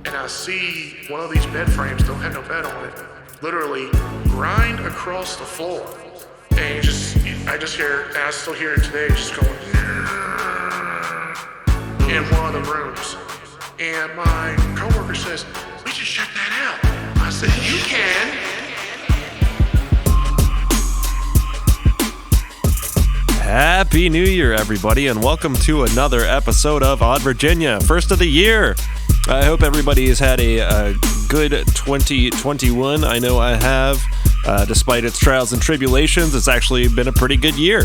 and I see one of these bed frames, don't have no bed on it, literally grind across the floor. And I just hear, and I still hear it today, just going in one of the rooms. And my coworker says, we should check that out. I said, you can. Happy New Year, everybody, and welcome to another episode of Odd Virginia, first of the year. I hope everybody has had a good 2021. I know I have. Despite its trials and tribulations, it's actually been a pretty good year.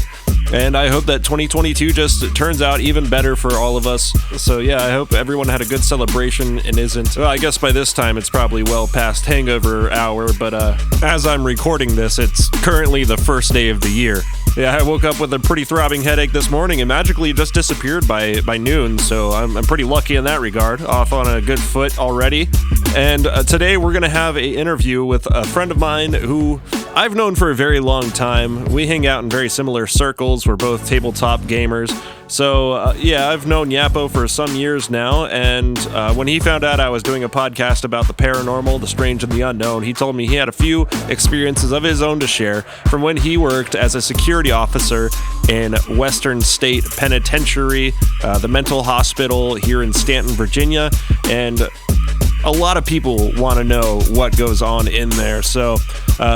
And I hope that 2022 just turns out even better for all of us. So yeah, I hope everyone had a good celebration and isn't... Well, I guess by this time it's probably well past hangover hour, but as I'm recording this, it's currently the first day of the year. Yeah, I woke up with a pretty throbbing headache this morning and magically just disappeared by noon, so I'm pretty lucky in that regard. Off on a good foot already. And today we're going to have an interview with a friend of mine who I've known for a very long time. We hang out in very similar circles. We're both tabletop gamers. So, yeah, I've known Yapo for some years now, and when he found out I was doing a podcast about the paranormal, the strange, and the unknown, he told me he had a few experiences of his own to share from when he worked as a security officer in Western State Penitentiary, the mental hospital here in Stanton, Virginia, and a lot of people want to know what goes on in there, so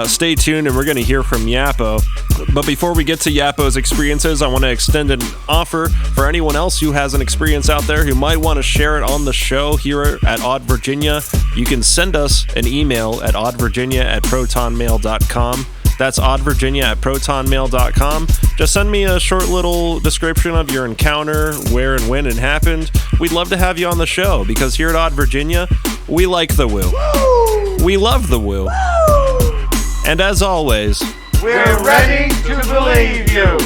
stay tuned and we're going to hear from Yapo. But before we get to Yapo's experiences, I want to extend an offer for anyone else who has an experience out there who might want to share it on the show here at Odd Virginia. You can send us an email at oddvirginia@protonmail.com. That's oddvirginia@protonmail.com. Just send me a short little description of your encounter, where and when it happened. We'd love to have you on the show because here at Odd Virginia, we like the woo. Woo! We love the woo. Woo! And as always, we're ready to believe you.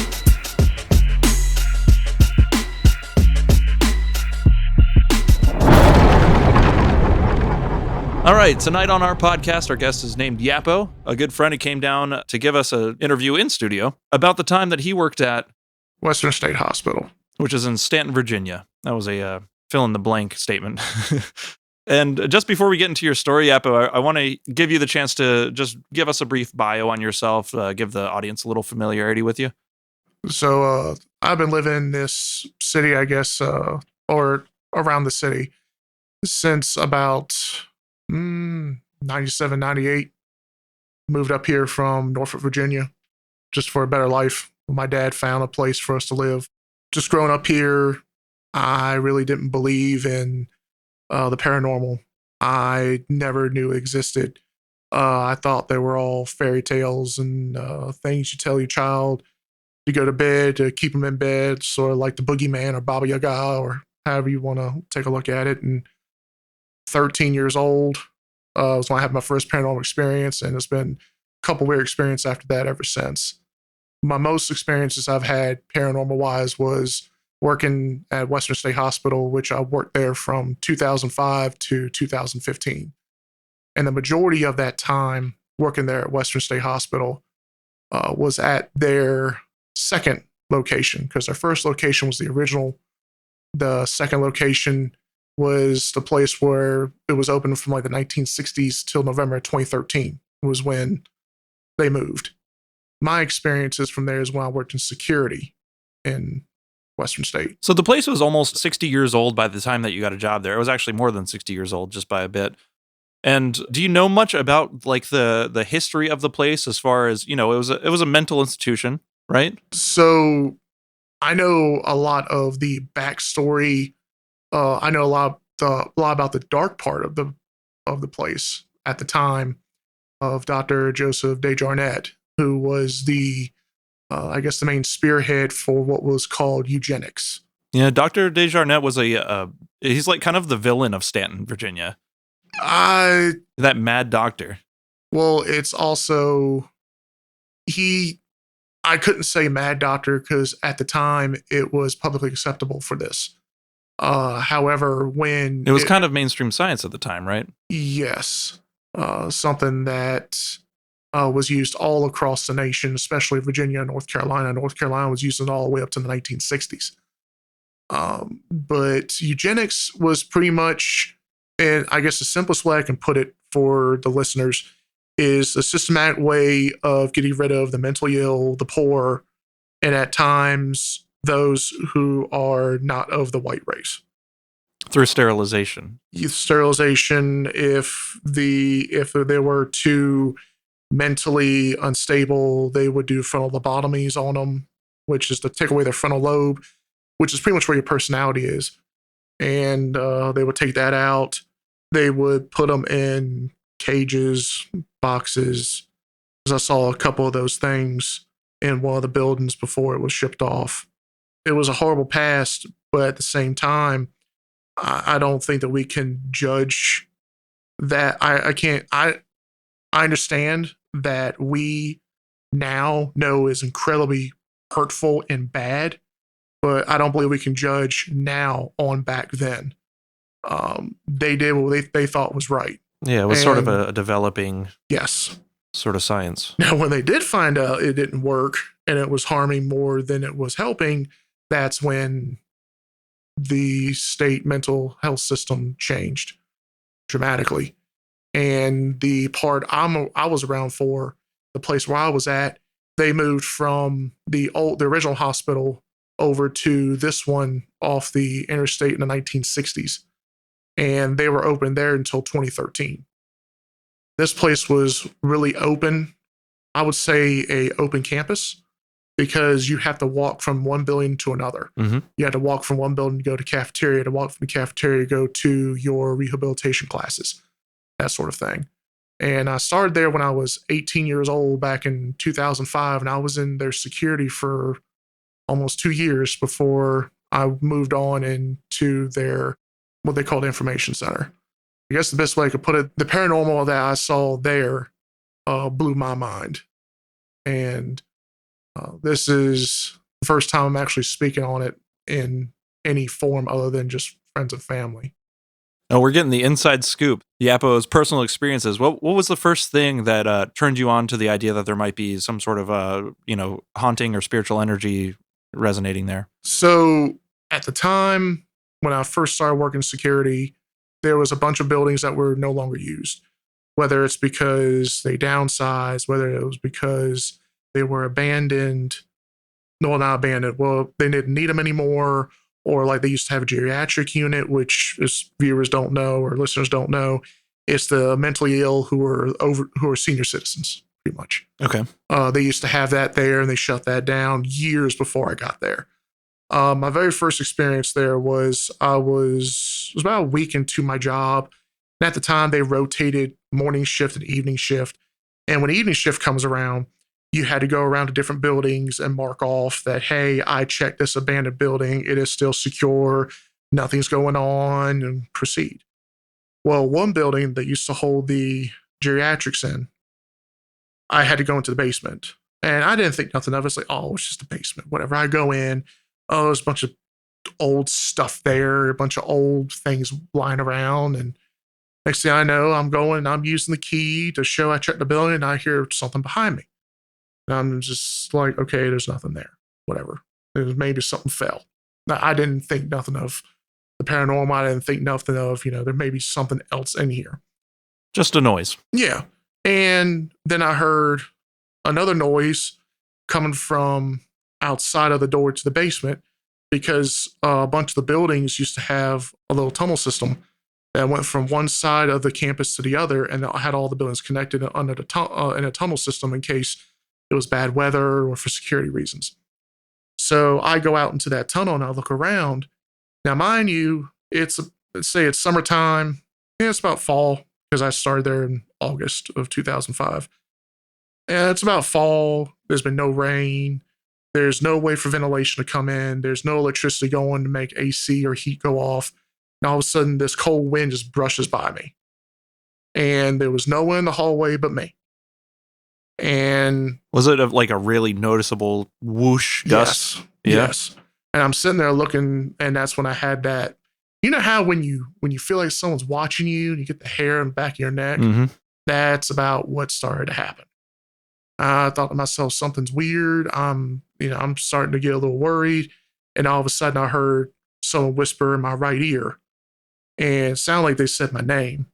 All right, tonight on our podcast, our guest is named Yapo, a good friend who came down to give us an interview in studio about the time that he worked at Western State Hospital, which is in Stanton, Virginia. That was a fill-in-the-blank statement. And just before we get into your story, Yapo, I want to give you the chance to just give us a brief bio on yourself, give the audience a little familiarity with you. So I've been living in this city, I guess, or around the city, since about 97, 98. Moved up here from Norfolk, Virginia, just for a better life. My dad found a place for us to live. Just growing up here, I really didn't believe in the paranormal. I never knew it existed. I thought they were all fairy tales and things you tell your child to go to bed, to keep them in bed, sort of like the boogeyman or Baba Yaga, or however you want to take a look at it. And 13 years old was when I had my first paranormal experience, and it's been a couple weird experiences after that ever since. My most experiences I've had paranormal-wise was working at Western State Hospital, which I worked there from 2005 to 2015. And the majority of that time working there at Western State Hospital was at their second location, because their first location was the original. The second location was the place where it was open from like the 1960s till November 2013 was when they moved. My experiences from there is when I worked in security in Western State. So the place was almost 60 years old by the time that you got a job there. It was actually more than 60 years old, just by a bit. And do you know much about like the history of the place as far as, it was a mental institution, right? So I know a lot of the backstory. I know a lot about the dark part of the place at the time of Dr. Joseph DeJarnette, who was the main spearhead for what was called eugenics. Yeah, Dr. Desjarnette was he's like kind of the villain of Stanton, Virginia. That mad doctor. Well, it's also, I couldn't say mad doctor because at the time it was publicly acceptable for this. However, when... It was kind of mainstream science at the time, right? Yes. Something that was used all across the nation, especially Virginia and North Carolina. North Carolina was used it all the way up to the 1960s. But eugenics was pretty much And I guess the simplest way I can put it for the listeners is a systematic way of getting rid of the mentally ill, the poor, and at times those who are not of the white race. Through sterilization. Sterilization, if they were too mentally unstable, they would do frontal lobotomies on them, which is to take away their frontal lobe, which is pretty much where your personality is. And they would take that out. They would put them in cages, boxes. Because I saw a couple of those things in one of the buildings before it was shipped off. It was a horrible past, but at the same time, I don't think that we can judge that. I understand that we now know is incredibly hurtful and bad, but I don't believe we can judge now on back then. They did what they thought was right. Yeah, it was sort of a developing yes sort of science. Now, when they did find out it didn't work and it was harming more than it was helping, that's when the state mental health system changed dramatically. And the part I was around for, the place where I was at, they moved from the original hospital over to this one off the interstate in the 1960s. And they were open there until 2013. This place was really open. I would say a open campus, because you have to walk from one building to another. Mm-hmm. You had to walk from one building to go to cafeteria, to walk from the cafeteria to go to your rehabilitation classes, that sort of thing. And I started there when I was 18 years old back in 2005, and I was in their security for almost 2 years before I moved on into their, what they call the information center. I guess the best way I could put it, the paranormal that I saw there blew my mind. And this is the first time I'm actually speaking on it in any form other than just friends and family. Oh, we're getting the inside scoop. Yapo's personal experiences. What was the first thing that turned you on to the idea that there might be some sort of haunting or spiritual energy resonating there? So at the time when I first started working security, there was a bunch of buildings that were no longer used. Whether it's because they downsized, whether it was because they were abandoned. No, not abandoned. Well, they didn't need them anymore. Or like they used to have a geriatric unit, which as viewers don't know or listeners don't know, it's the mentally ill who are senior citizens, pretty much. Okay. They used to have that there, and they shut that down years before I got there. My very first experience there was it was about a week into my job. And at the time, they rotated morning shift and evening shift. And when evening shift comes around, you had to go around to different buildings and mark off that, hey, I checked this abandoned building. It is still secure. Nothing's going on, and proceed. Well, one building that used to hold the geriatrics in, I had to go into the basement. And I didn't think nothing of it. It's like, oh, it's just a basement, whatever. I go in. Oh, there's a bunch of old stuff there, a bunch of old things lying around. And next thing I know, I'm using the key to show I checked the building, and I hear something behind me. And I'm just like, okay, there's nothing there. Whatever. Maybe something fell. Now, I didn't think nothing of the paranormal. I didn't think nothing of, there may be something else in here. Just a noise. Yeah. And then I heard another noise coming from outside of the door to the basement, because a bunch of the buildings used to have a little tunnel system that went from one side of the campus to the other, and it had all the buildings connected under the in a tunnel system in case it was bad weather or for security reasons. So I go out into that tunnel and I look around. Now, mind you, let's say it's summertime. Yeah, it's about fall, because I started there in August of 2005. And it's about fall. There's been no rain. There's no way for ventilation to come in. There's no electricity going to make AC or heat go off. And all of a sudden, this cold wind just brushes by me. And there was no one in the hallway but me. And was it like a really noticeable whoosh gust? Yes. Yeah. Yes. And I'm sitting there looking, and that's when I had that. You know how when you feel like someone's watching you and you get the hair on the back of your neck? Mm-hmm. That's about what started to happen. I thought to myself, something's weird. I'm starting to get a little worried. And all of a sudden I heard someone whisper in my right ear, and it sounded like they said my name.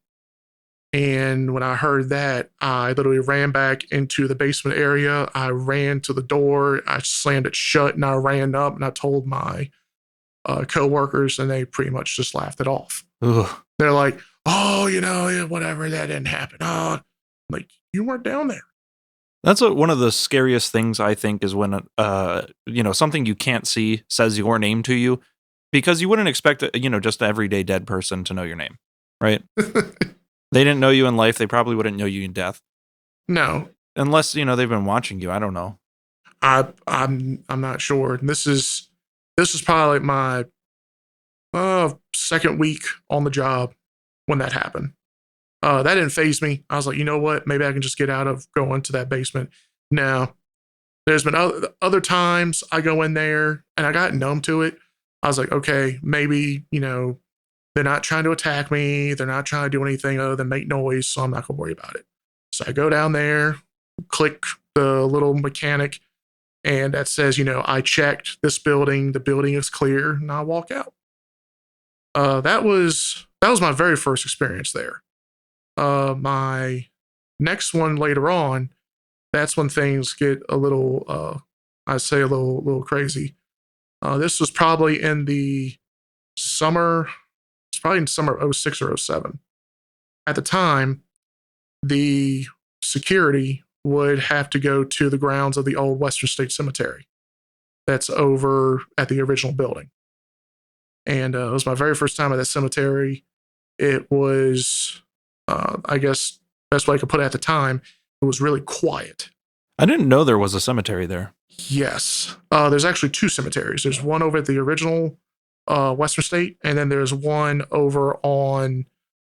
And when I heard that, I literally ran back into the basement area. I ran to the door, I slammed it shut, and I ran up and I told my coworkers, and they pretty much just laughed it off. Ugh. They're like, "Oh, yeah, whatever, that didn't happen." I'm like, you weren't down there. That's one of the scariest things, I think, is when something you can't see says your name to you, because you wouldn't expect just an everyday dead person to know your name, right? They didn't know you in life. They probably wouldn't know you in death. No, Unless, they've been watching you. I don't know. I'm not sure. And this is probably like my second week on the job when that happened. That didn't faze me. I was like, you know what? Maybe I can just get out of going to that basement. No, there's been other times I go in there and I got numb to it. I was like, okay, maybe, they're not trying to attack me. They're not trying to do anything other than make noise, so I'm not going to worry about it. So I go down there, click the little mechanic, and that says, I checked this building. The building is clear, and I walk out. That was my very first experience there. My next one later on, that's when things get a little, I'd say a little crazy. This was probably in the summer. It's probably in summer of 06 or 07. At the time, the security would have to go to the grounds of the old Western State Cemetery that's over at the original building. And it was my very first time at that cemetery. It was, I guess, best way I could put it at the time, it was really quiet. I didn't know there was a cemetery there. Yes. There's actually two cemeteries. There's one over at the original Western State, and then there's one over on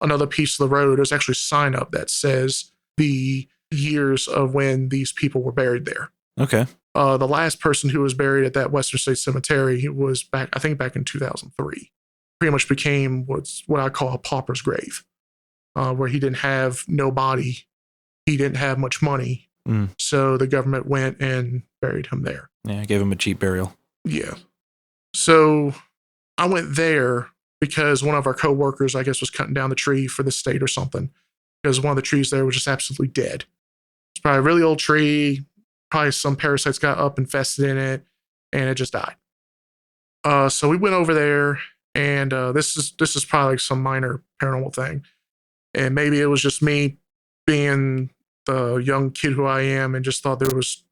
another piece of the road. There's actually a sign up that says the years of when these people were buried there. Okay. The last person who was buried at that Western State Cemetery was back in 2003. Pretty much became what I call a pauper's grave, where he didn't have no body, he didn't have much money, so the government went and buried him there. Yeah, gave him a cheap burial. Yeah. So I went there because one of our coworkers, I guess, was cutting down the tree for the state or something, because one of the trees there was just absolutely dead. It's probably a really old tree. Probably some parasites got up, infested in it, and it just died. So we went over there, and this is probably like some minor paranormal thing, and maybe it was just me being the young kid who I am, and just thought there was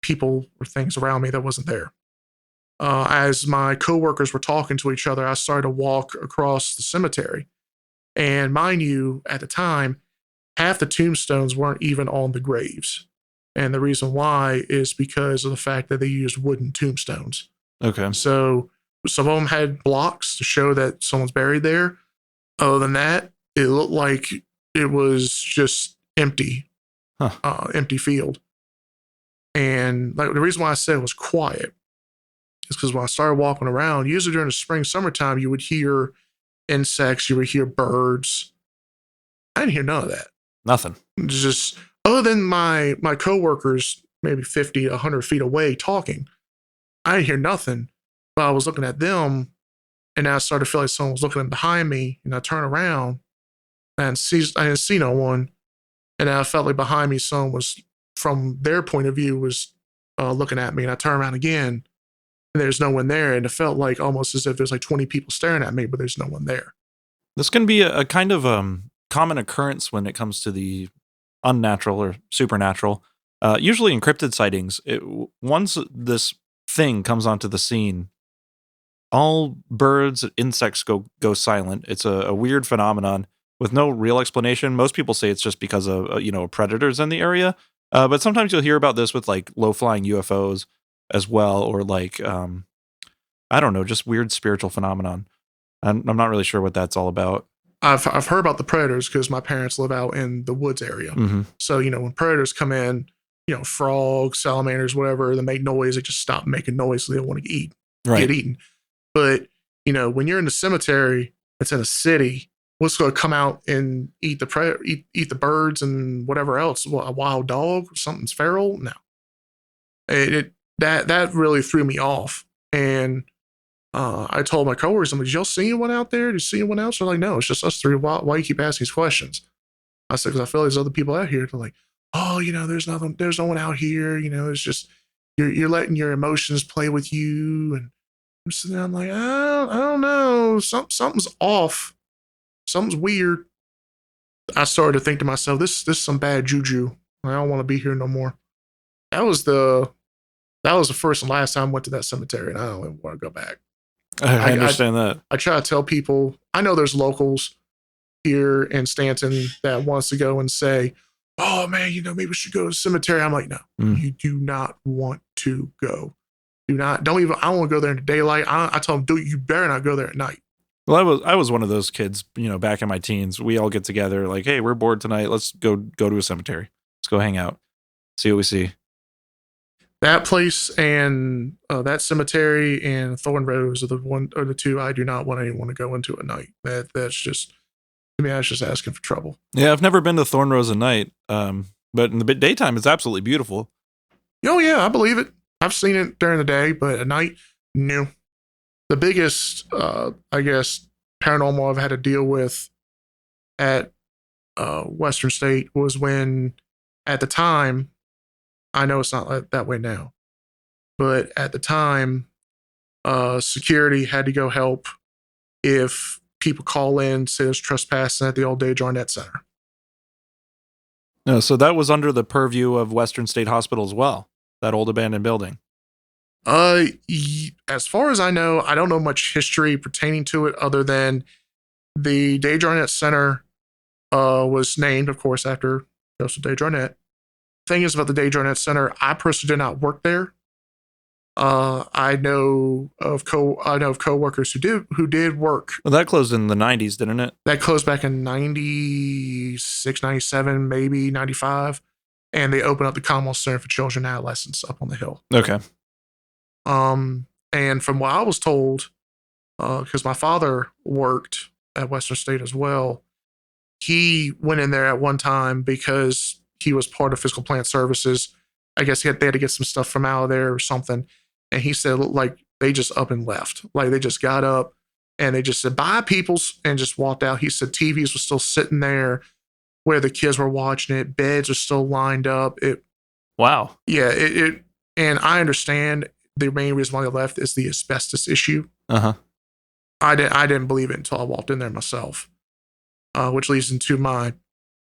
people or things around me that wasn't there. As my coworkers were talking to each other, I started to walk across the cemetery, and mind you, at the time, half the tombstones weren't even on the graves. And the reason why is because of the fact that they used wooden tombstones. Okay. So some of them had blocks to show that someone's buried there. Other than that, it looked like it was just empty, empty field. And like the reason why I said it was quiet is because when I started walking around, usually during the spring, summertime, you would hear insects, you would hear birds. I didn't hear none of that. Nothing. Just other than my coworkers, maybe 50, 100 feet away talking, I didn't hear nothing. But I was looking at them, and I started to feel like someone was looking behind me, and I turned around, and I didn't see no one, and I felt like behind me, someone was, from their point of view, was looking at me, and I turned around again, and there's no one there, and it felt like almost as if there's like 20 people staring at me, but there's no one there. This can be a kind of common occurrence when it comes to the unnatural or supernatural. Usually encrypted sightings, once this thing comes onto the scene, all birds, insects go silent. It's a weird phenomenon with no real explanation. Most people say it's just because of predators in the area, but sometimes you'll hear about this with like low-flying UFOs as well, or like I don't know, just weird spiritual phenomenon. I'm not really sure what that's all about. I've heard about the predators because my parents live out in the woods area. Mm-hmm. So, when predators come in, frogs, salamanders, whatever, they make noise, they just stop making noise so they don't want to get eaten. But, when you're in the cemetery, it's in a city, what's going to come out and eat the birds and whatever else? What, a wild dog? Something's feral? No. That really threw me off. And I told my coworkers, I'm like, did y'all see anyone out there? Did you see anyone else? They're like, no, it's just us three. Why you keep asking these questions? I said, because I feel like there's other people out here. They're like, oh, there's no one out here. It's just you're letting your emotions play with you. And I'm sitting there, I'm like, I don't know. Something's off. Something's weird. I started to think to myself, this is some bad juju. I don't want to be here no more. That was the first and last time I went to that cemetery, and I don't even want to go back. I understand that. I try to tell people, I know there's locals here in Stanton that wants to go and say, oh man, maybe we should go to the cemetery. I'm like, no, you do not want to go. I don't want to go there in the daylight. I tell them, you better not go there at night. Well, I was one of those kids, back in my teens. We all get together like, hey, we're bored tonight. Let's go to a cemetery. Let's go hang out. See what we see. That place and that cemetery and Thorn Rose are the two I do not want anyone to go into at night. That's just, to me, that's just asking for trouble. Yeah, I've never been to Thorn Rose at night, but in the daytime, it's absolutely beautiful. Oh yeah, I believe it. I've seen it during the day, but at night, no. The biggest, I guess, paranormal I've had to deal with at Western State was when, at the time, I know it's not that way now, but at the time, security had to go help if people call in, say there's trespassing at the old DeJarnette Center. No, so that was under the purview of Western State Hospital as well, that old abandoned building. As far as I know, I don't know much history pertaining to it other than the DeJarnette Center was named, of course, after Joseph DeJarnette. Thing is about the DeJarnette Center, I personally did not work there. I know of coworkers who did work. Well, that closed in the 90s, didn't it? That closed back in 96, 97, maybe 95. And they opened up the Commonwealth Center for Children and Adolescents up on the hill. Okay. And from what I was told, because my father worked at Western State as well, he went in there at one time because he was part of Physical Plant Services. I guess they had to get some stuff from out of there or something. And he said, like, they just up and left. Like, they just got up and they just said, bye, peoples, and just walked out. He said TVs were still sitting there where the kids were watching it. Beds are still lined up. Wow. Yeah, and I understand the main reason why they left is the asbestos issue. Uh-huh. I didn't believe it until I walked in there myself, which leads into my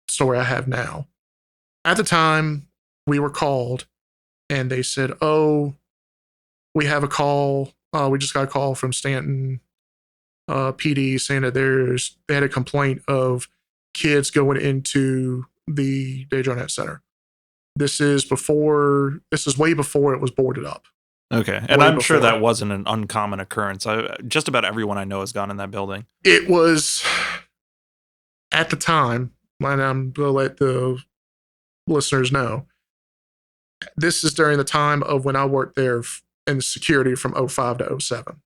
story I have now. At the time, we were called, and they said, oh, we have a call. We just got a call from Stanton PD saying that they had a complaint of kids going into the DeJarnette Center. This is way before it was boarded up. Okay. And I'm sure that wasn't an uncommon occurrence. Just about everyone I know has gone in that building. It was, at the time, and I'm going to let the listeners know, this is during the time of when I worked there in security from 05 to 07.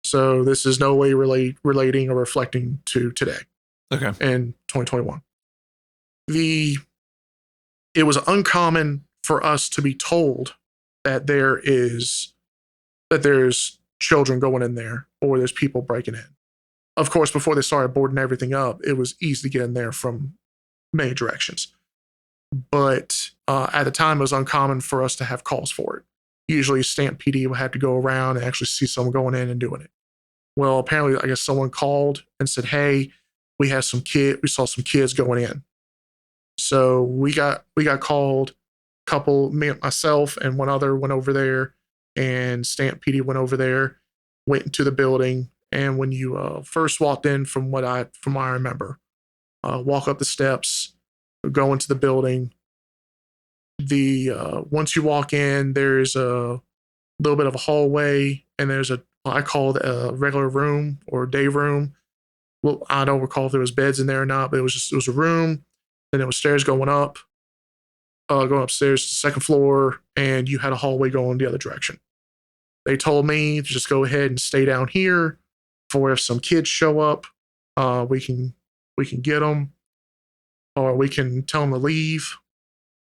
So this is no way relating or reflecting to today. Okay. In 2021. It was uncommon for us to be told that there's children going in there or there's people breaking in. Of course, before they started boarding everything up, it was easy to get in there from many directions. But at the time, it was uncommon for us to have calls for it. Usually, Stamp PD would have to go around and actually see someone going in and doing it. Well, apparently, I guess someone called and said, hey, we saw some kids going in. So we got called. Myself and one other went over there, and Stamp PD went over there, went into the building. And when you first walked in, from what I remember, walk up the steps, go into the building. Once you walk in, there's a little bit of a hallway, and there's I call it a regular room or day room. Well, I don't recall if there was beds in there or not, but it was a room. Then there was stairs going upstairs to the second floor, and you had a hallway going the other direction. They told me to just go ahead and stay down here for if some kids show up, we can get them, or we can tell them to leave.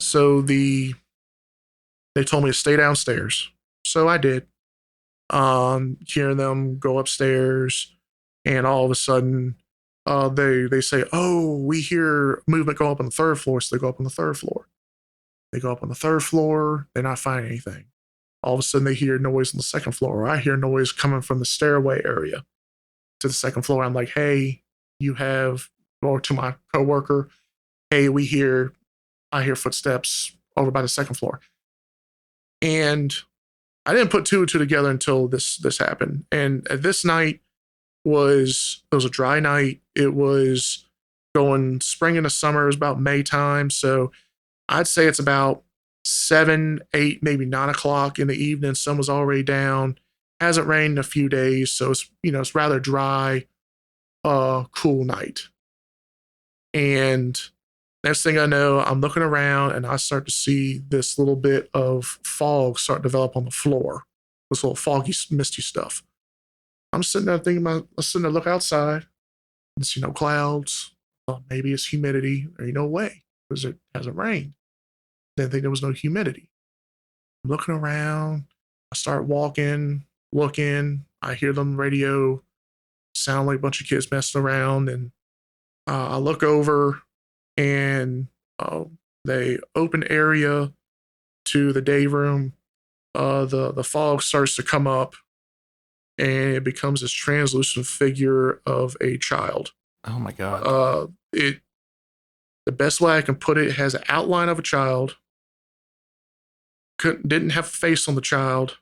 So they told me to stay downstairs. So I did. Hearing them go upstairs, and all of a sudden, they say, "Oh, we hear movement go up on the third floor." So they go up on the third floor. They go up on the third floor. They're not finding anything. All of a sudden, they hear noise on the second floor. Or I hear noise coming from the stairway area to the second floor. I'm like, "Hey, you have," or to my coworker, "Hey, I hear footsteps over by the second floor." And I didn't put two and two together until this happened. And this night it was a dry night. It was going spring into summer. It was about May time. So I'd say it's about 7, 8, maybe 9 o'clock in the evening. Sun was already down. Hasn't rained in a few days. So it's rather dry, cool night. And next thing I know, I'm looking around and I start to see this little bit of fog start to develop on the floor. This little foggy, misty stuff. I'm sitting there look outside and see no clouds. Well, maybe it's humidity. There ain't no way because it hasn't rained. Didn't think there was no humidity. I'm looking around. I start walking, looking. I hear them radio sound like a bunch of kids messing around. And I look over and the open area to the day room, the fog starts to come up and it becomes this translucent figure of a child. Oh my God. The best way I can put it has an outline of a child. Didn't have a face on the child,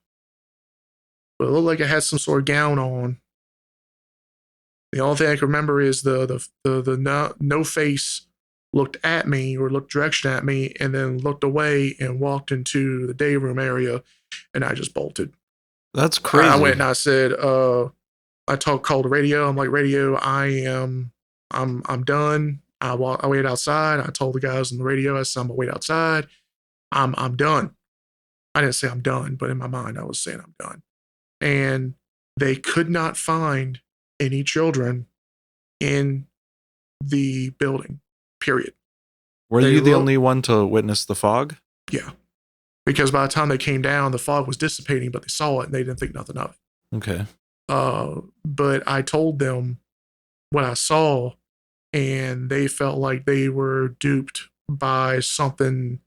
but it looked like it had some sort of gown on. The only thing I can remember is the no face looked at me or looked direction at me and then looked away and walked into the day room area, and I just bolted. That's crazy. I went and I said, called the radio. I'm like, "Radio, I'm done." I waited outside. I told the guys on the radio, I said, "I'm gonna wait outside. I'm done." I didn't say I'm done, but in my mind, I was saying I'm done. And they could not find any children in the building, period. Were you the only one to witness the fog? Yeah. Because by the time they came down, the fog was dissipating, but they saw it and they didn't think nothing of it. Okay. But I told them what I saw, and they felt like they were duped by something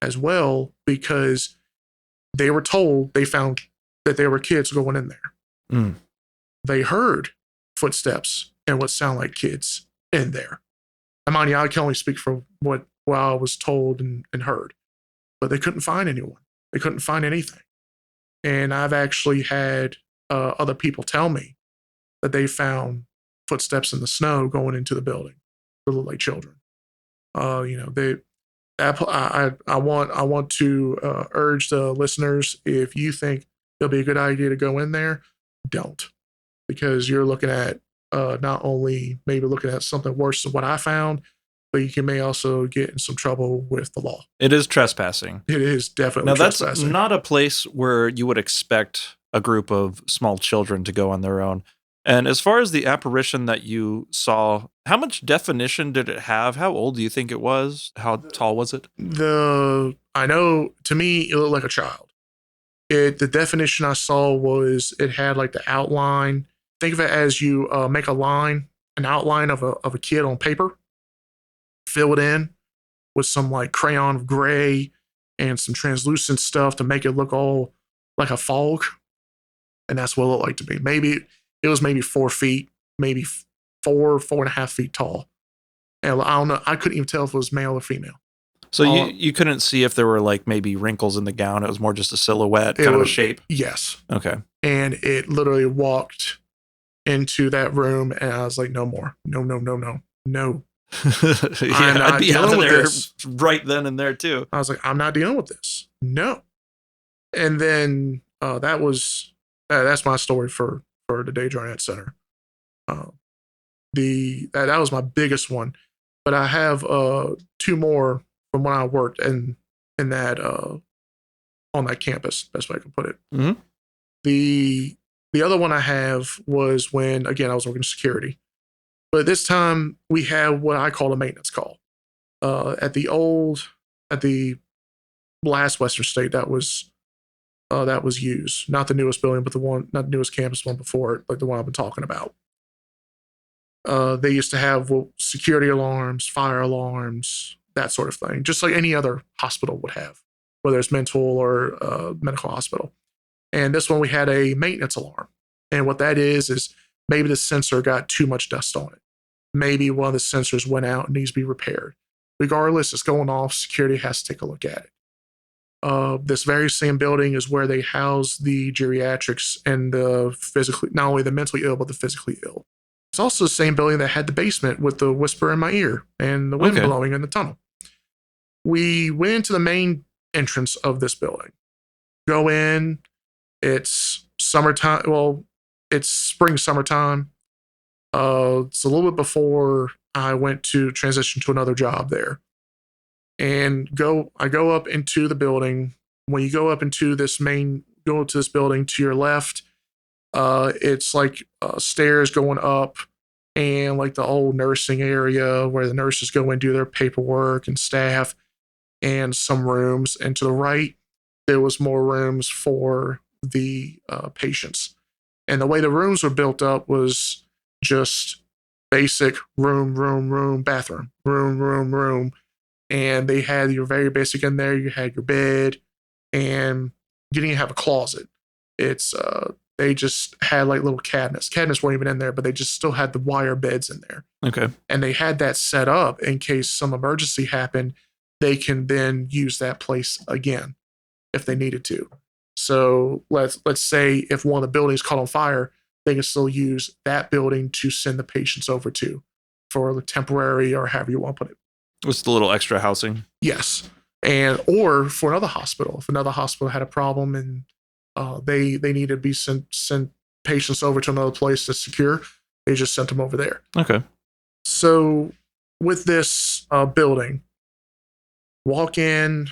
as well because they were told they found that there were kids going in there. Mm. They heard footsteps and what sound like kids in there. And mind you, I can only speak for what I was told and heard, but they couldn't find anyone. They couldn't find anything. And I've actually had other people tell me that they found footsteps in the snow going into the building. They look like children. I want to urge the listeners, if you think it'll be a good idea to go in there, don't, because you're looking at not only maybe looking at something worse than what I found, but you may also get in some trouble with the law. It is trespassing. It is definitely trespassing. Now, that's not a place where you would expect a group of small children to go on their own. And as far as the apparition that you saw, how much definition did it have? How old do you think it was? How tall was it? I know, to me, it looked like a child. The definition I saw was it had like the outline. Think of it as you make an outline of a kid on paper, fill it in with some like crayon of gray and some translucent stuff to make it look all like a fog. And that's what it looked like to me. Maybe it was 4 feet, maybe 4.5 feet tall. And I don't know. I couldn't even tell if it was male or female. So you couldn't see if there were like maybe wrinkles in the gown. It was more just a silhouette kind of a shape. Yes. Okay. And it literally walked into that room, and I was like, "No more. No. Yeah, I'd be out of there right then and there too. I was like, I'm not dealing with this. No. And then that's my story for the DeJarnette Center. That was my biggest one, but I have 2 more from when I worked in that on that campus. Best way I can put it. Mm-hmm. The other one I have was when, again, I was working security, but this time we had what I call a maintenance call at the last Western State. That was that was used. Not the newest building, but not the newest campus one before it, like the one I've been talking about. They used to have security alarms, fire alarms, that sort of thing, just like any other hospital would have, whether it's mental or medical hospital. And this one, we had a maintenance alarm. And what that is maybe the sensor got too much dust on it. Maybe one of the sensors went out and needs to be repaired. Regardless, it's going off. Security has to take a look at it. This very same building is where they house the geriatrics and the physically, not only the mentally ill, but the physically ill. It's also the same building that had the basement with the whisper in my ear and the wind blowing in the tunnel. We went into the main entrance of this building. Go in. It's summertime. Well, it's spring, summertime. It's a little bit before I went to transition to another job there. And I go up into the building. When you go up into go to this building to your left, it's like stairs going up and like the old nursing area where the nurses go and do their paperwork and staff and some rooms. And to the right, there was more rooms for the patients. And the way the rooms were built up was just basic room, bathroom, room. And they had your very basic in there. You had your bed and you didn't even have a closet. It's, they just had like little cabinets. Cabinets weren't even in there, but they just still had the wire beds in there. Okay. And they had that set up in case some emergency happened. They can then use that place again if they needed to. So let's say if one of the buildings caught on fire, they can still use that building to send the patients over to for the temporary or however you want to put it. What's the little extra housing? Yes. Or for another hospital. If another hospital had a problem and they needed to be sent patients over to another place to secure, they just sent them over there. Okay. So with this building, walk in,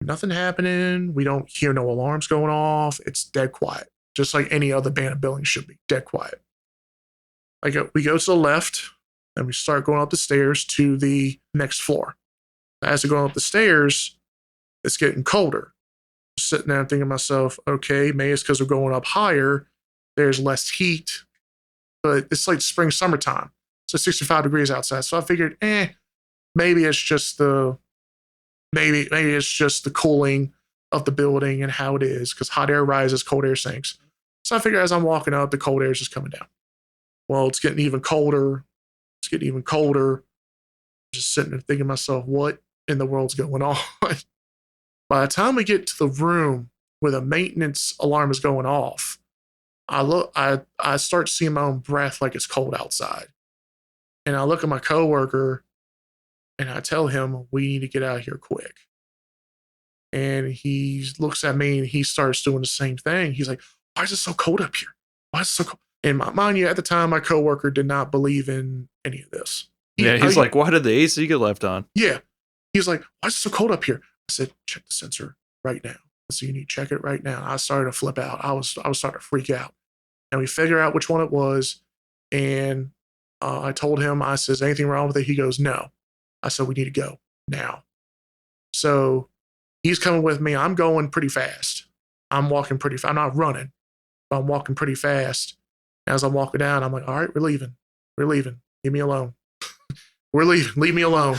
nothing happening. We don't hear no alarms going off. It's dead quiet, just like any other abandoned building should be. Dead quiet. We go to the left and we start going up the stairs to the next floor. As we're going up the stairs, it's getting colder. Sitting there and thinking to myself, okay, maybe it's because we're going up higher. There's less heat, but it's like spring, summertime. So 65 degrees outside. So I figured, maybe it's just the cooling of the building and how it is, because hot air rises, cold air sinks. So I figure as I'm walking up, the cold air is just coming down. Well, it's getting even colder. Just sitting there thinking to myself, what in the world's going on? By the time we get to the room where the maintenance alarm is going off, I start seeing my own breath like it's cold outside. And I look at my coworker and I tell him, we need to get out of here quick. And he looks at me and he starts doing the same thing. He's like, why is it so cold up here? Why is it so cold? And mind you, at the time, my coworker did not believe in any of this. He's like, why did the AC get left on? Yeah. He's like, why is it so cold up here? I said, check the sensor right now. So you need to check it right now. I started to flip out. I was starting to freak out. And we figure out which one it was. And I told him, I said, is anything wrong with it? He goes, no. I said, we need to go now. So he's coming with me. I'm going pretty fast. I'm walking pretty fast. I'm not running, but I'm walking pretty fast. As I'm walking down, I'm like, all right, we're leaving. Leave me alone. We're leaving. Leave me alone.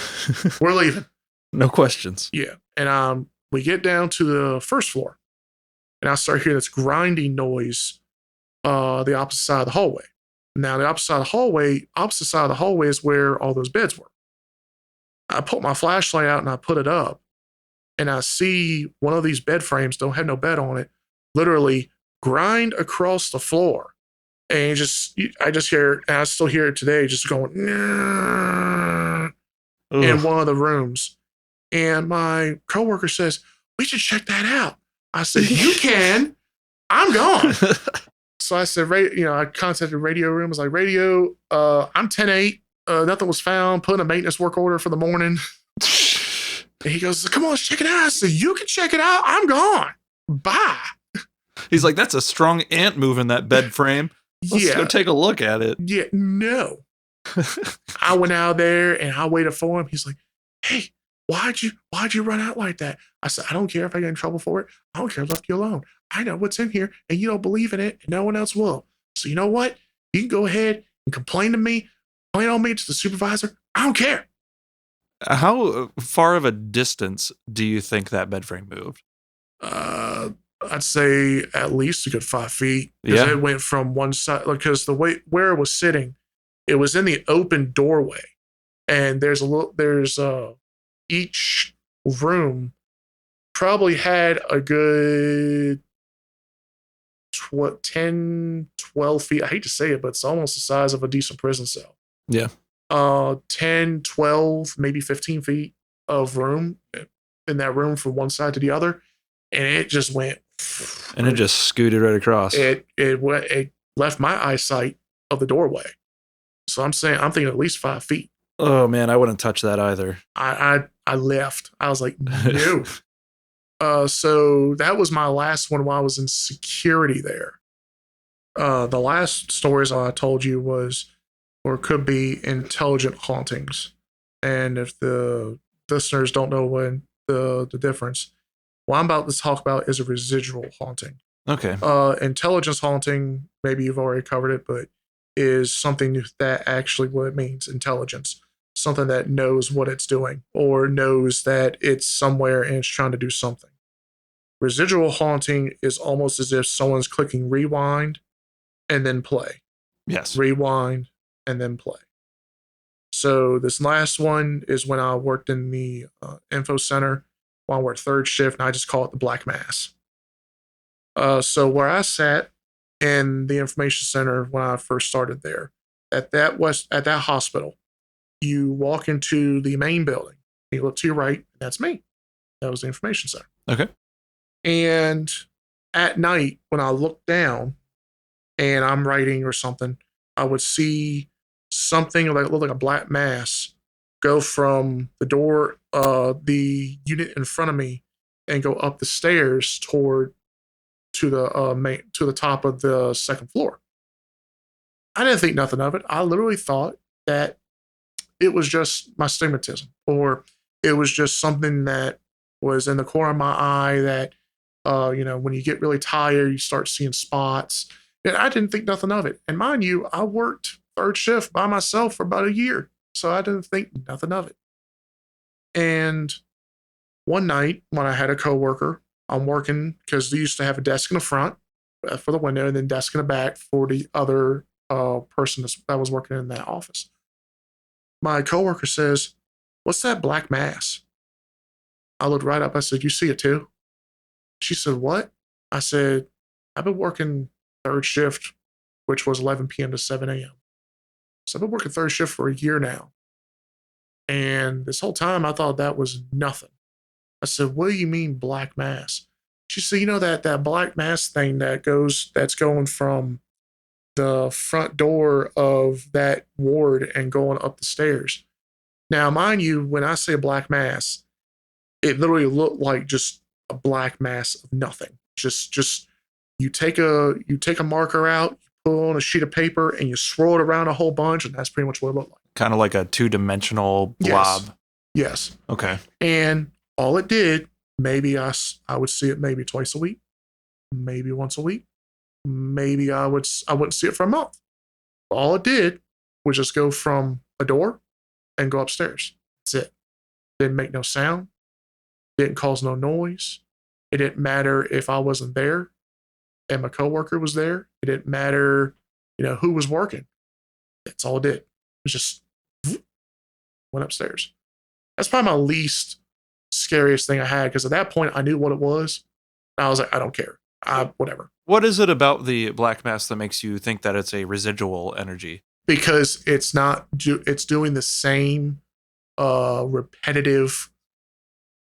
We're leaving. No questions. Yeah. And we get down to the first floor. And I start hearing this grinding noise the opposite side of the hallway. Now, the opposite side of the hallway is where all those beds were. I put my flashlight out and I put it up. And I see one of these bed frames, don't have no bed on it, literally grind across the floor. And I just hear it, and I still hear it today, just going in one of the rooms. And my coworker says, we should check that out. I said, you can. I'm gone. So I said, I contacted radio room. I was like, radio, I'm 10-8. Nothing was found. Put in a maintenance work order for the morning. And he goes, come on, let's check it out. I said, you can check it out. I'm gone. Bye. He's like, that's a strong ant move in that bed frame. Let's go take a look at it. Yeah, no. I went out there and I waited for him. He's like, hey, why'd you run out like that? I said, I don't care if I get in trouble for it. I don't care. I left you alone. I know what's in here and you don't believe in it and no one else will. So you know what? You can go ahead and complain on me to the supervisor. I don't care. How far of a distance do you think that bed frame moved? I'd say at least a good 5 feet. Because it went from one side, because the way where it was sitting, it was in the open doorway. And there's each room probably had a good 10, 12 feet. I hate to say it, but it's almost the size of a decent prison cell. Yeah. 10, 12, maybe 15 feet of room in that room from one side to the other. And it just went. And it just scooted right across. It left my eyesight of the doorway. So I'm thinking at least 5 feet. Oh man, I wouldn't touch that either. I left. I was like, no. So that was my last one while I was in security there. The last stories I told you was, or could be, intelligent hauntings. And if the listeners don't know what the difference, what I'm about to talk about is a residual haunting. Okay. Intelligence haunting, maybe you've already covered it, but is something that actually what it means, intelligence. Something that knows what it's doing or knows that it's somewhere and it's trying to do something. Residual haunting is almost as if someone's clicking rewind and then play. Yes. Rewind and then play. So this last one is when I worked in the info center while I worked third shift, and I just call it the Black Mass. So where I sat in the information center when I first started there, at that hospital, you walk into the main building, you look to your right, that's me. That was the information center. Okay. And at night, when I looked down and I'm writing or something, I would see something that looked like a black mass go from the door, the unit in front of me, and go up the stairs to the top of the second floor. I didn't think nothing of it. I literally thought that it was just my stigmatism, or it was just something that was in the corner of my eye that, when you get really tired, you start seeing spots. And I didn't think nothing of it. And mind you, I worked third shift by myself for about a year, so I didn't think nothing of it. And one night when I had a coworker, I'm working because they used to have a desk in the front for the window and then desk in the back for the other person that was working in that office. My coworker says, "What's that black mass?" I looked right up. I said, "You see it too?" She said, "What?" I said, "I've been working third shift, which was 11 p.m. to 7 a.m. So I've been working third shift for a year now. And this whole time I thought that was nothing." I said, "What do you mean black mass?" She said, that black mass thing that's going from the front door of that ward and going up the stairs. Now, mind you, when I say black mass, it literally looked like just a black mass of nothing. Just you take a marker out, you put on a sheet of paper, and you swirl it around a whole bunch, and that's pretty much what it looked like. Kind of like a 2-dimensional blob. Yes. Okay. And all it did, maybe I would see it maybe twice a week, maybe once a week, maybe I wouldn't see it for a month. All it did was just go from a door and go upstairs. That's it. Didn't make no sound. Didn't cause no noise. It didn't matter if I wasn't there and my coworker was there. It didn't matter, who was working. That's all it did. It was just went upstairs. That's probably my least scariest thing I had, because at that point I knew what it was. I was like, I don't care. Whatever. What is it about the black mass that makes you think that it's a residual energy? Because it's doing the same repetitive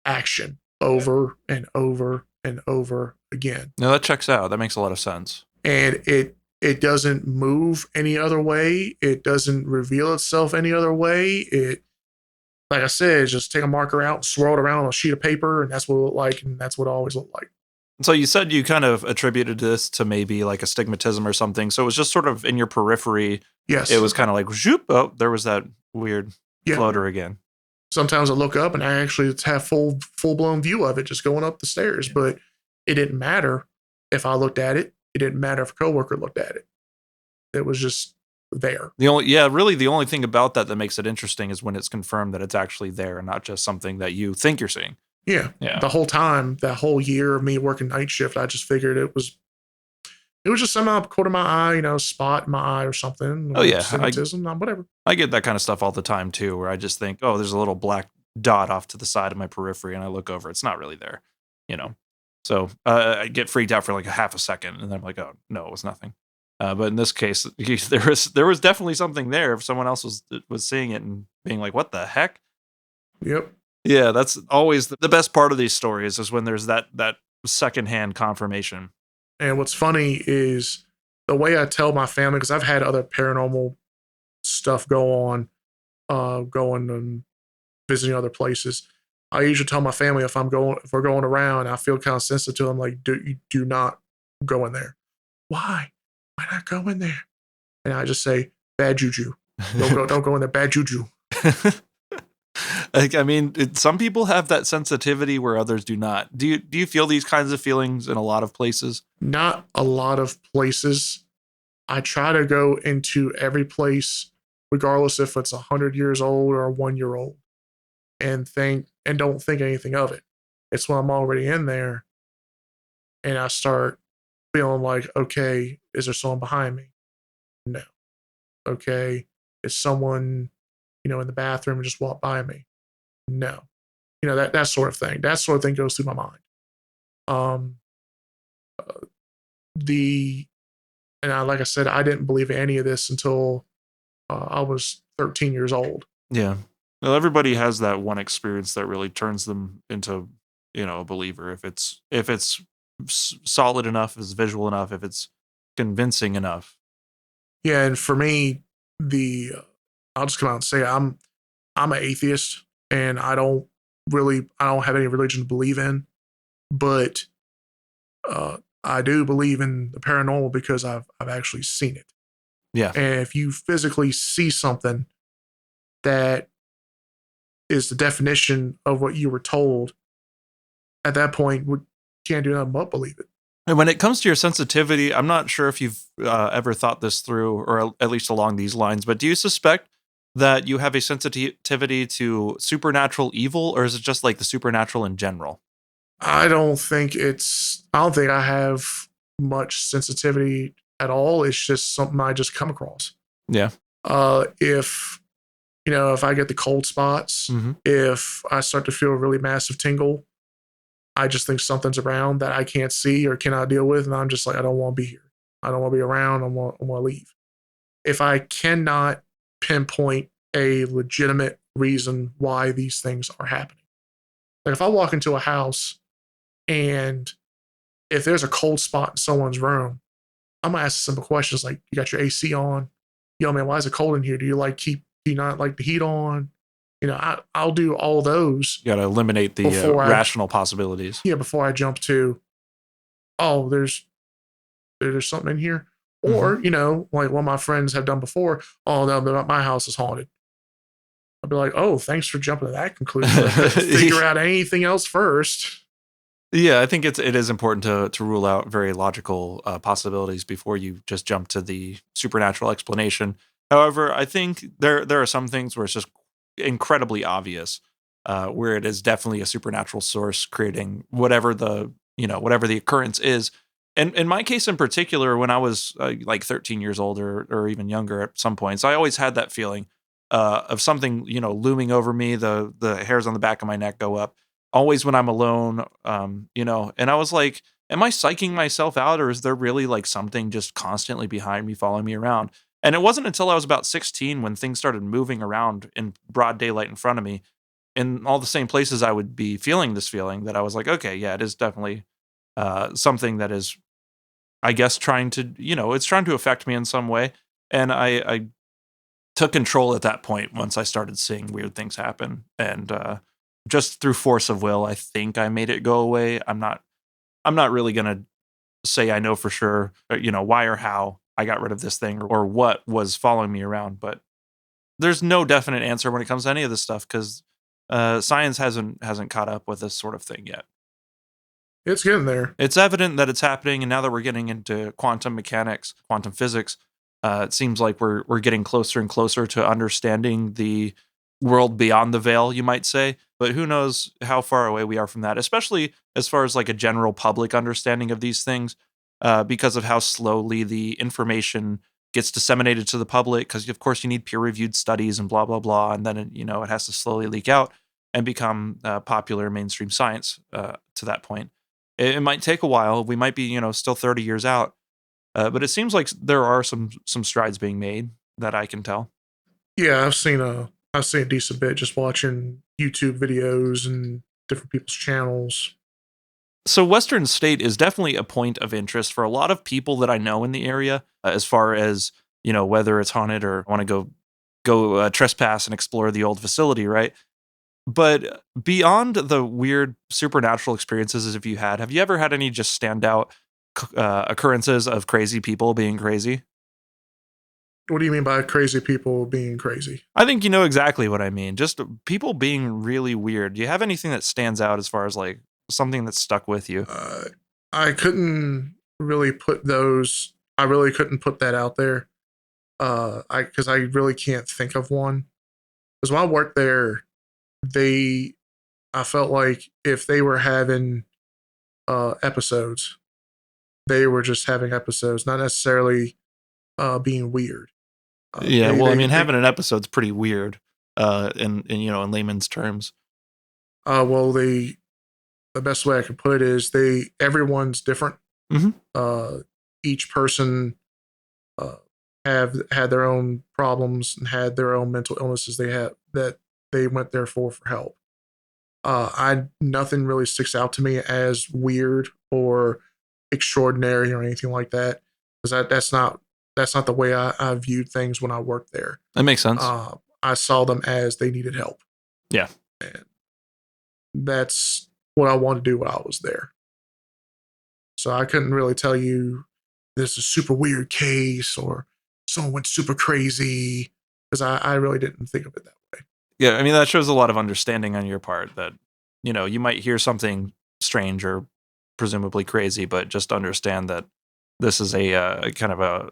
action over and over and over again. No, that checks out. That makes a lot of sense. And it doesn't move any other way. It doesn't reveal itself any other way. It, like I said, just take a marker out and swirl it around on a sheet of paper, and that's what it looked like, and that's what it always looked like. So you said you kind of attributed this to maybe like a stigmatism or something. So it was just sort of in your periphery. Yes. It was kind of like, whoop, oh, there was that weird floater again. Sometimes I look up and I actually have full blown view of it just going up the stairs, but it didn't matter If I looked at it, it didn't matter if a coworker looked at it. It was just there. Really the only thing about that makes it interesting is when it's confirmed that it's actually there and not just something that you think you're seeing. Yeah. Yeah. The whole time, that whole year of me working night shift, I just figured it was just something up corner of my eye, spot in my eye or something. Oh, yeah. Stigmatism, whatever. I get that kind of stuff all the time too, where I just think, oh, there's a little black dot off to the side of my periphery, and I look over, it's not really there, So I get freaked out for like a half a second, and then I'm like, oh no, it was nothing. But in this case, there was definitely something there. If someone else was seeing it and being like, what the heck? Yep. Yeah, that's always the best part of these stories is when there's that secondhand confirmation. And what's funny is the way I tell my family, because I've had other paranormal stuff go on, going and visiting other places. I usually tell my family if we're going around, I feel kind of sensitive to them, like, do not go in there. Why? Why not go in there? And I just say, bad juju. Don't go in there. Bad juju. I mean, some people have that sensitivity where others do not. Do you feel these kinds of feelings in a lot of places? Not a lot of places. I try to go into every place, regardless if it's 100 years old or 1 year old, and don't think anything of it. It's when I'm already in there and I start feeling like, okay, is there someone behind me? No. Okay, is someone, in the bathroom and just walk by me? No. That sort of thing. That sort of thing goes through my mind. Like I said, I didn't believe any of this until I was 13 years old. Yeah. Well, everybody has that one experience that really turns them into, a believer. If it's solid enough, if it's visual enough, if it's convincing enough. Yeah, and for me, I'll just come out and say I'm an atheist, and I don't have any religion to believe in, but I do believe in the paranormal because I've actually seen it. Yeah. And if you physically see something that is the definition of what you were told, at that point, you can't do nothing but believe it. And when it comes to your sensitivity, I'm not sure if you've ever thought this through, or at least along these lines, but do you suspect that you have a sensitivity to supernatural evil, or is it just like the supernatural in general? I don't think I have much sensitivity at all. It's just something I just come across. Yeah. If I get the cold spots, if I start to feel a really massive tingle, I just think something's around that I can't see or cannot deal with. And I'm just like, I don't want to be here. I don't want to be around. I want to leave. If I cannot pinpoint a legitimate reason why these things are happening. Like if I walk into a house and if there's a cold spot in someone's room, I'm going to ask simple questions like, you got your AC on? Yo, man, why is it cold in here? Do you not like the heat on? I'll do all those. You got to eliminate the rational possibilities. Yeah, before I jump to, oh, there's something in here. Or, like one of my friends have done before, oh, no, my house is haunted. I'll be like, oh, thanks for jumping to that conclusion. Figure out anything else first. Yeah, I think it is important to rule out very logical possibilities before you just jump to the supernatural explanation. However, I think there are some things where it's just incredibly obvious, where it is definitely a supernatural source creating whatever the occurrence is. And in my case in particular, when I was like 13 years old or even younger at some points, I always had that feeling of something, looming over me. The hairs on the back of my neck go up. Always when I'm alone, and I was like, am I psyching myself out, or is there really like something just constantly behind me, following me around? And it wasn't until I was about 16 when things started moving around in broad daylight in front of me in all the same places I would be feeling this feeling that I was like, okay, yeah, it is definitely something that is, I guess, trying to affect me in some way. And I took control at that point once I started seeing weird things happen. And just through force of will, I think I made it go away. I'm not really going to say I know for sure, why or how I got rid of this thing or what was following me around. But there's no definite answer when it comes to any of this stuff because science hasn't caught up with this sort of thing yet. It's getting there. It's evident that it's happening, and now that we're getting into quantum mechanics, quantum physics, it seems like we're getting closer and closer to understanding the world beyond the veil, you might say. But who knows how far away we are from that, especially as far as like a general public understanding of these things, because of how slowly the information gets disseminated to the public. Because of course you need peer-reviewed studies and blah blah blah, and then it has to slowly leak out and become popular mainstream science to that point. It might take a while. We might be still 30 years out, but it seems like there are some strides being made that I can tell. Yeah, I've seen a decent bit just watching YouTube videos and different people's channels. So Western State is definitely a point of interest for a lot of people that I know in the area, as far as, whether it's haunted or want to go trespass and explore the old facility, right? But beyond the weird supernatural experiences have you ever had any just standout occurrences of crazy people being crazy? What do you mean by crazy people being crazy? I think you know exactly what I mean. Just people being really weird. Do you have anything that stands out as far as like something that's stuck with you? I couldn't really put those. I really couldn't put that out there. Because I really can't think of one. Because when I worked there, I felt like if they were having episodes, they were just having episodes, not necessarily being weird. Having an episode's pretty weird, in layman's terms. The best way I can put it is everyone's different. Mm-hmm. Each person have had their own problems and had their own mental illnesses that they went there for help. Nothing really sticks out to me as weird or extraordinary or anything like that, because that's not the way I viewed things when I worked there. That makes sense. I saw them as they needed help. Yeah. And that's what I wanted to do when I was there. So I couldn't really tell you this is a super weird case or someone went super crazy, because I really didn't think of it that way. Yeah, I mean, that shows a lot of understanding on your part that, you might hear something strange or presumably crazy, but just understand that this is a kind of a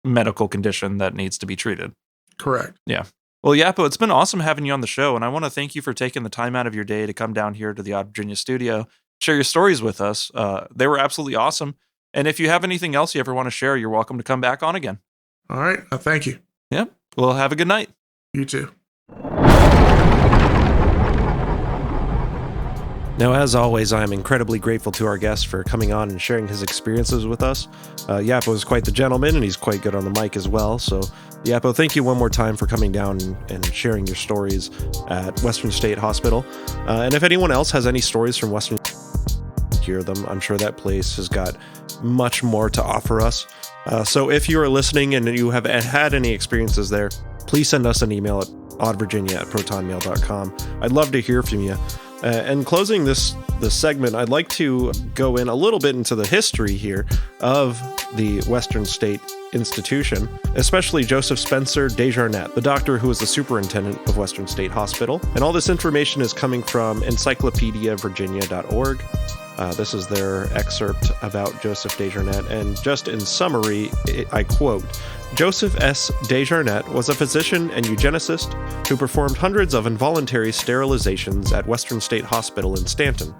medical condition that needs to be treated. Correct. Yeah. Well, Yapo, it's been awesome having you on the show, and I want to thank you for taking the time out of your day to come down here to the Odd Virginia studio, share your stories with us. They were absolutely awesome. And if you have anything else you ever want to share, you're welcome to come back on again. All right. Thank you. Yep. Well, have a good night. You too. Now, as always, I am incredibly grateful to our guest for coming on and sharing his experiences with us. Yapo is quite the gentleman, and he's quite good on the mic as well. So, Yapo, thank you one more time for coming down and sharing your stories at Western State Hospital. And if anyone else has any stories from Western State, hear them. I'm sure that place has got much more to offer us. So if you are listening and you have had any experiences there, please send us an email at oddvirginia@protonmail.com. I'd love to hear from you. And closing this segment, I'd like to go in a little bit into the history here of the Western State Institution, especially Joseph Spencer DeJarnette, the doctor who was the superintendent of Western State Hospital. And all this information is coming from encyclopediavirginia.org. This is their excerpt about Joseph DeJarnette, and just in summary, I quote, Joseph S. DeJarnette was a physician and eugenicist who performed hundreds of involuntary sterilizations at Western State Hospital in Stanton.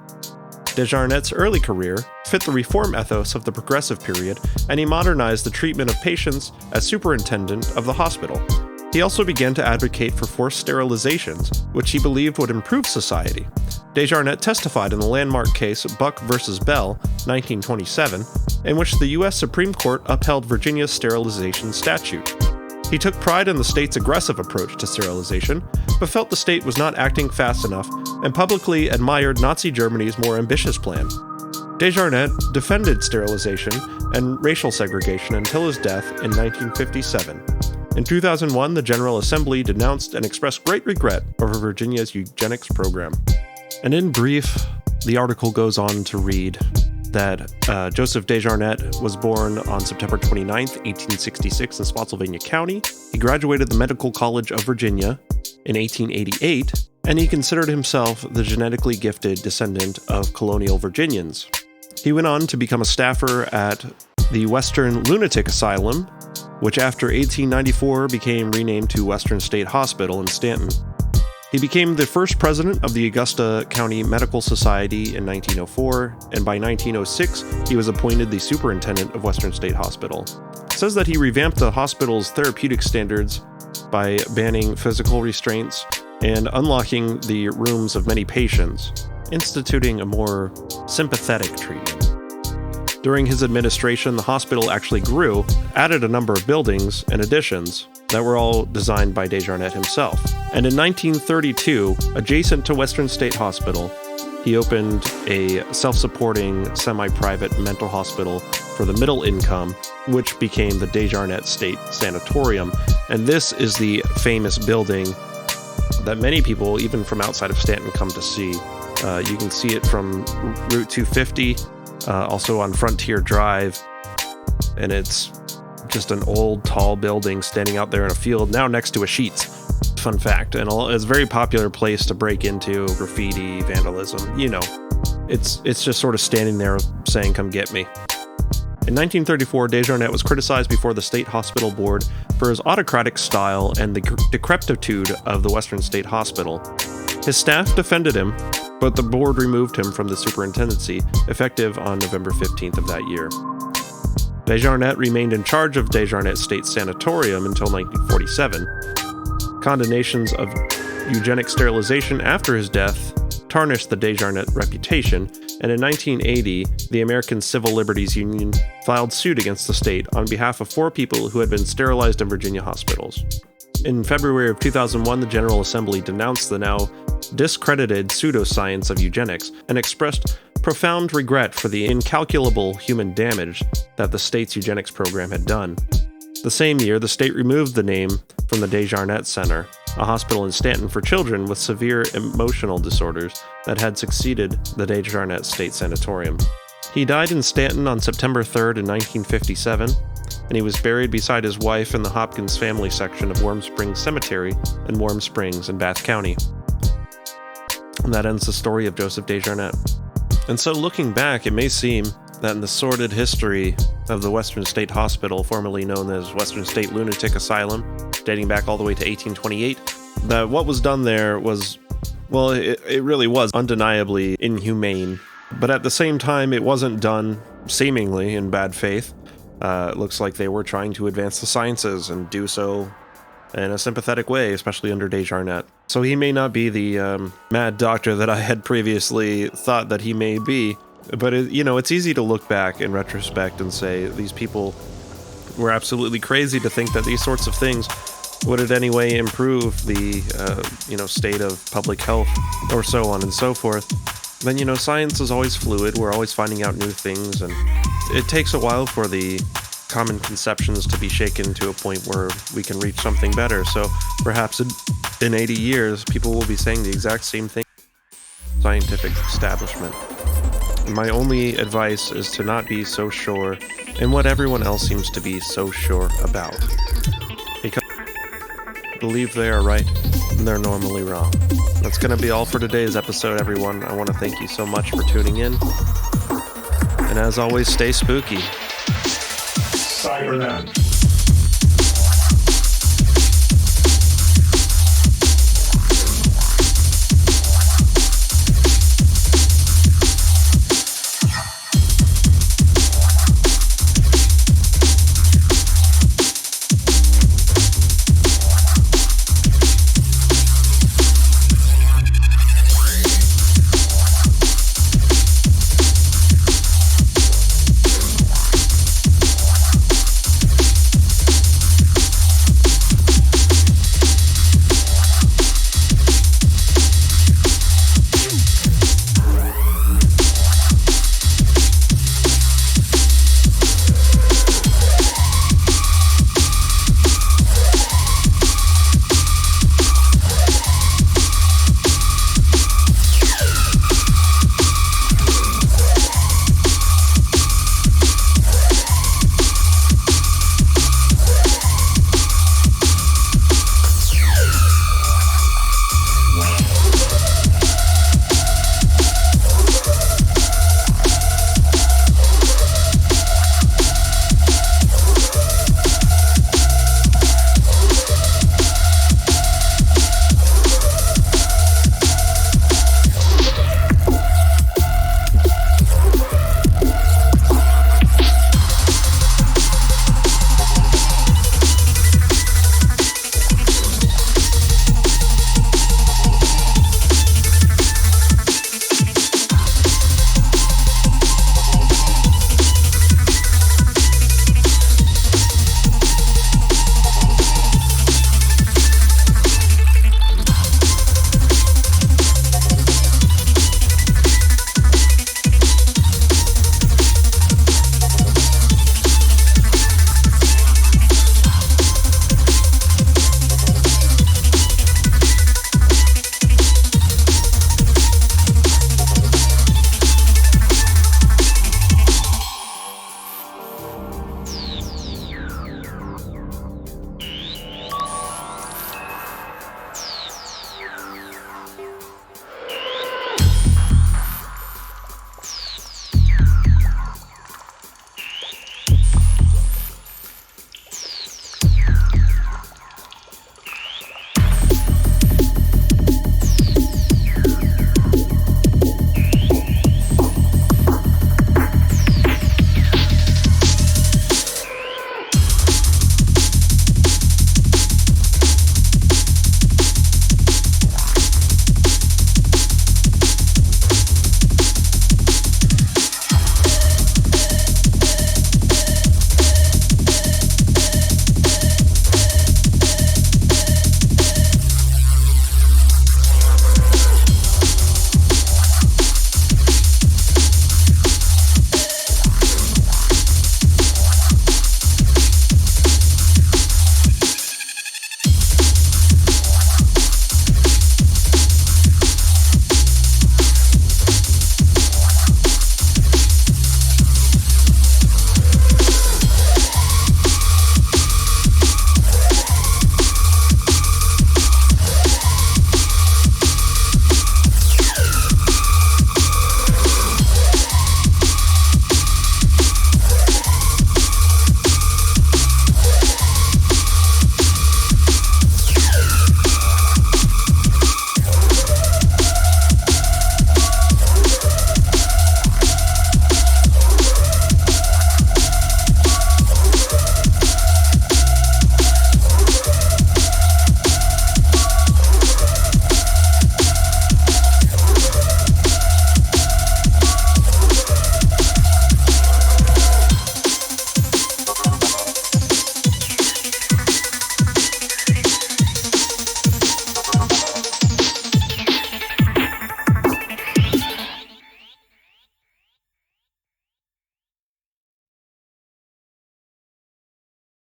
DeJarnette's early career fit the reform ethos of the Progressive period, and he modernized the treatment of patients as superintendent of the hospital. He also began to advocate for forced sterilizations, which he believed would improve society. DeJarnette testified in the landmark case Buck v. Bell, 1927, in which the U.S. Supreme Court upheld Virginia's sterilization statute. He took pride in the state's aggressive approach to sterilization, but felt the state was not acting fast enough and publicly admired Nazi Germany's more ambitious plan. DeJarnette defended sterilization and racial segregation until his death in 1957. In 2001, the General Assembly denounced and expressed great regret over Virginia's eugenics program. And in brief, the article goes on to read that Joseph DeJarnette was born on September 29, 1866 in Spotsylvania County. He graduated the Medical College of Virginia in 1888 and he considered himself the genetically gifted descendant of colonial Virginians. He went on to become a staffer at the Western Lunatic Asylum, which after 1894 became renamed to Western State Hospital in Stanton. He became the first president of the Augusta County Medical Society in 1904, and by 1906, he was appointed the superintendent of Western State Hospital. It says that he revamped the hospital's therapeutic standards by banning physical restraints and unlocking the rooms of many patients, instituting a more sympathetic treatment. During his administration, the hospital actually grew, added a number of buildings and additions that were all designed by DeJarnette himself. And in 1932, adjacent to Western State Hospital, he opened a self-supporting, semi-private mental hospital for the middle income, which became the DeJarnette Sanatorium. And this is the famous building that many people, even from outside of Stanton, come to see. You can see it from Route 250, also on Frontier Drive, and it's just an old, tall building standing out there in a field, now next to a Sheetz. Fun fact, and it's a very popular place to break into, graffiti, vandalism, you know. It's just sort of standing there saying, come get me. In 1934, DeJarnette was criticized before the State Hospital Board for his autocratic style and the decrepitude of the Western State Hospital. His staff defended him, but the board removed him from the superintendency, effective on November 15th of that year. DeJarnette remained in charge of Desjarnette State Sanatorium until 1947. Condemnations of eugenic sterilization after his death tarnished the DeJarnette reputation, and in 1980, the American Civil Liberties Union filed suit against the state on behalf of 4 people who had been sterilized in Virginia hospitals. In February of 2001, the General Assembly denounced the now discredited pseudoscience of eugenics and expressed profound regret for the incalculable human damage that the state's eugenics program had done. The same year, the state removed the name from the DeJarnette Center, a hospital in Stanton for children with severe emotional disorders that had succeeded the DeJarnette State Sanatorium. He died in Stanton on September 3rd in 1957, and he was buried beside his wife in the Hopkins family section of Warm Springs Cemetery in Warm Springs in Bath County. And that ends the story of Joseph DeJarnette. And so looking back, it may seem that in the sordid history of the Western State Hospital, formerly known as Western State Lunatic Asylum, dating back all the way to 1828, that what was done there was, well, it really was undeniably inhumane. But at the same time, it wasn't done seemingly in bad faith. It looks like they were trying to advance the sciences and do so in a sympathetic way, especially under DeJarnette. So he may not be the mad doctor that I had previously thought that he may be, but it's easy to look back in retrospect and say these people were absolutely crazy to think that these sorts of things would in any way improve the state of public health or so on and so forth. Then, science is always fluid. We're always finding out new things, and it takes a while for the common conceptions to be shaken to a point where we can reach something better. So perhaps in 80 years, people will be saying the exact same thing. Scientific establishment. My only advice is to not be so sure in what everyone else seems to be so sure about. Because I believe they are right, and they're normally wrong. That's going to be all for today's episode, everyone. I want to thank you so much for tuning in. And as always, stay spooky. Cybernet.